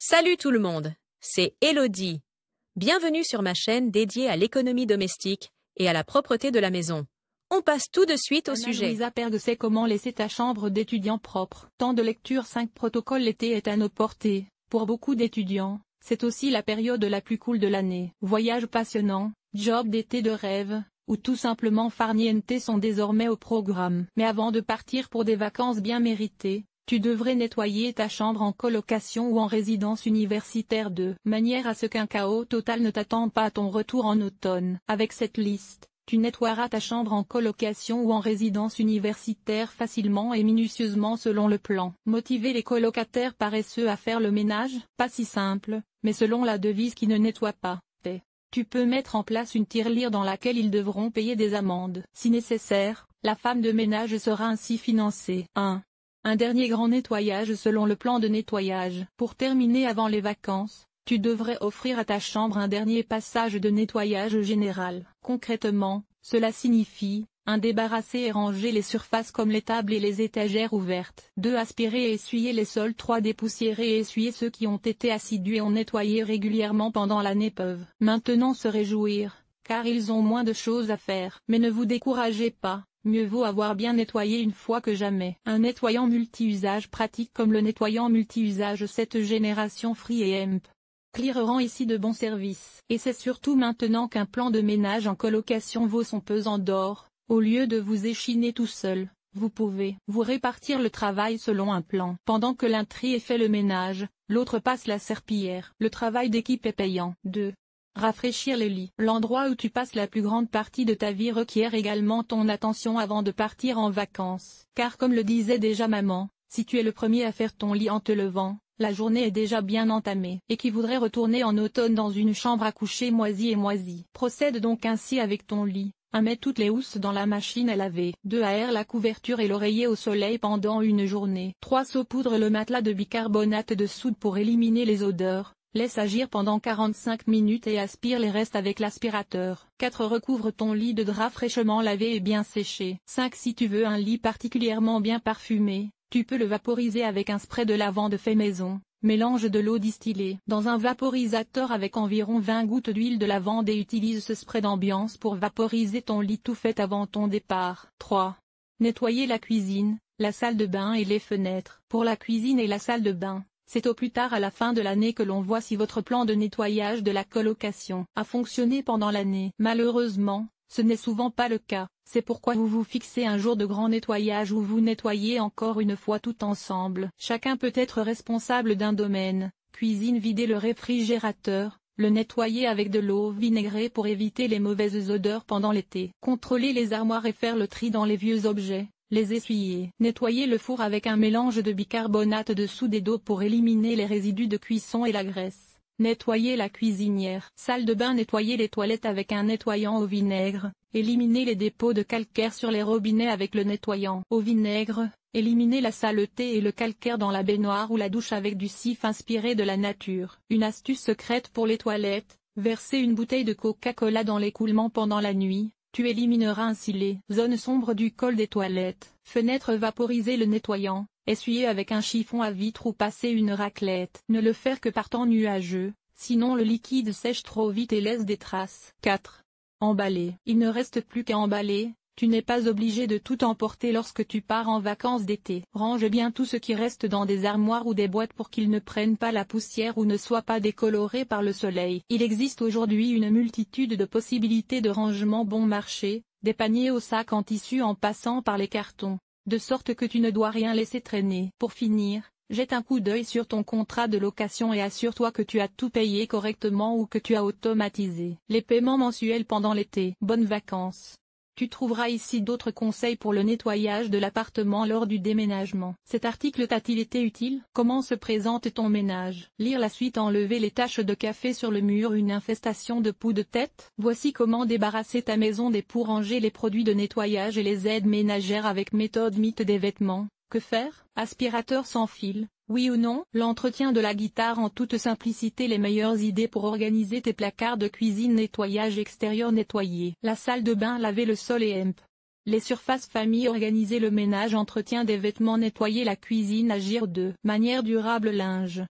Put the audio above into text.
Salut tout le monde, c'est Elodie. Bienvenue sur ma chaîne dédiée à l'économie domestique et à la propreté de la maison. On passe tout de suite au sujet. Louisa Perg sait comment laisser ta chambre d'étudiant propre. Temps de lecture 5 protocoles. L'été est à nos portées. Pour beaucoup d'étudiants, c'est aussi la période la plus cool de l'année. Voyages passionnants, job d'été de rêve, ou tout simplement farniente sont désormais au programme. Mais avant de partir pour des vacances bien méritées, tu devrais nettoyer ta chambre en colocation ou en résidence universitaire de manière à ce qu'un chaos total ne t'attende pas à ton retour en automne. Avec cette liste, tu nettoieras ta chambre en colocation ou en résidence universitaire facilement et minutieusement selon le plan. Motiver les colocataires paresseux à faire le ménage? Pas si simple, mais selon la devise qui ne nettoie pas, paie. Tu peux mettre en place une tirelire dans laquelle ils devront payer des amendes. Si nécessaire, la femme de ménage sera ainsi financée. 1. Un dernier grand nettoyage selon le plan de nettoyage. Pour terminer avant les vacances, tu devrais offrir à ta chambre un dernier passage de nettoyage général. Concrètement, cela signifie 1. Débarrasser et ranger les surfaces comme les tables et les étagères ouvertes. 2. Aspirer et essuyer les sols. 3. Dépoussiérer et essuyer ceux qui ont été assidus et ont nettoyé régulièrement pendant l'année peuvent maintenant se réjouir, car ils ont moins de choses à faire. Mais ne vous découragez pas. Mieux vaut avoir bien nettoyé une fois que jamais. Un nettoyant multi-usage pratique comme le nettoyant multi-usage cette génération Free et Hemp Clear rend ici de bons services. Et c'est surtout maintenant qu'un plan de ménage en colocation vaut son pesant d'or. Au lieu de vous échiner tout seul, vous pouvez vous répartir le travail selon un plan. Pendant que l'un trie et fait le ménage, l'autre passe la serpillière. Le travail d'équipe est payant. 2. Rafraîchir les lits. L'endroit où tu passes la plus grande partie de ta vie requiert également ton attention avant de partir en vacances. Car comme le disait déjà maman, si tu es le premier à faire ton lit en te levant, la journée est déjà bien entamée. Et qui voudrait retourner en automne dans une chambre à coucher moisie. Procède donc ainsi avec ton lit. 1. Mets toutes les housses dans la machine à laver. 2. Aère la couverture et l'oreiller au soleil pendant une journée. 3. Saupoudre le matelas de bicarbonate de soude pour éliminer les odeurs. Laisse agir pendant 45 minutes et aspire les restes avec l'aspirateur. 4. Recouvre ton lit de drap fraîchement lavé et bien séché. 5. Si tu veux un lit particulièrement bien parfumé, tu peux le vaporiser avec un spray de lavande fait maison. Mélange de l'eau distillée dans un vaporisateur avec environ 20 gouttes d'huile de lavande et utilise ce spray d'ambiance pour vaporiser ton lit tout fait avant ton départ. 3. Nettoyer la cuisine, la salle de bain et les fenêtres. Pour la cuisine et la salle de bain, c'est au plus tard à la fin de l'année que l'on voit si votre plan de nettoyage de la colocation a fonctionné pendant l'année. Malheureusement, ce n'est souvent pas le cas, c'est pourquoi vous vous fixez un jour de grand nettoyage où vous nettoyez encore une fois tout ensemble. Chacun peut être responsable d'un domaine. Cuisine: vider le réfrigérateur, le nettoyer avec de l'eau vinaigrée pour éviter les mauvaises odeurs pendant l'été. Contrôler les armoires et faire le tri dans les vieux objets. Les essuyer. Nettoyer le four avec un mélange de bicarbonate de soude et d'eau pour éliminer les résidus de cuisson et la graisse. Nettoyer la cuisinière. Salle de bain: nettoyer les toilettes avec un nettoyant au vinaigre. Éliminer les dépôts de calcaire sur les robinets avec le nettoyant au vinaigre. Éliminer la saleté et le calcaire dans la baignoire ou la douche avec du sif inspiré de la nature. Une astuce secrète pour les toilettes: verser une bouteille de Coca-Cola dans l'écoulement pendant la nuit. Tu élimineras ainsi les zones sombres du col des toilettes. Fenêtre: vaporiser le nettoyant, essuyer avec un chiffon à vitre ou passer une raclette. Ne le faire que par temps nuageux, sinon le liquide sèche trop vite et laisse des traces. 4. Emballer. Il ne reste plus qu'à emballer. Tu n'es pas obligé de tout emporter lorsque tu pars en vacances d'été. Range bien tout ce qui reste dans des armoires ou des boîtes pour qu'ils ne prennent pas la poussière ou ne soient pas décolorés par le soleil. Il existe aujourd'hui une multitude de possibilités de rangement bon marché, des paniers au sac en tissu en passant par les cartons, de sorte que tu ne dois rien laisser traîner. Pour finir, jette un coup d'œil sur ton contrat de location et assure-toi que tu as tout payé correctement ou que tu as automatisé les paiements mensuels pendant l'été. Bonnes vacances! Tu trouveras ici d'autres conseils pour le nettoyage de l'appartement lors du déménagement. Cet article t'a-t-il été utile? Comment se présente ton ménage? Lire la suite: enlever les taches de café sur le mur, une infestation de poux de tête. Voici comment débarrasser ta maison des poux. Ranger les produits de nettoyage et les aides ménagères avec méthode mythe des vêtements. Que faire? Aspirateur sans fil, oui ou non? L'entretien de la guitare en toute simplicité. Les meilleures idées pour organiser tes placards de cuisine. Nettoyage extérieur: nettoyer la salle de bain, laver le sol et hemp les surfaces famille. Organiser le ménage, entretien des vêtements. Nettoyer la cuisine. Agir de manière durable. Linge,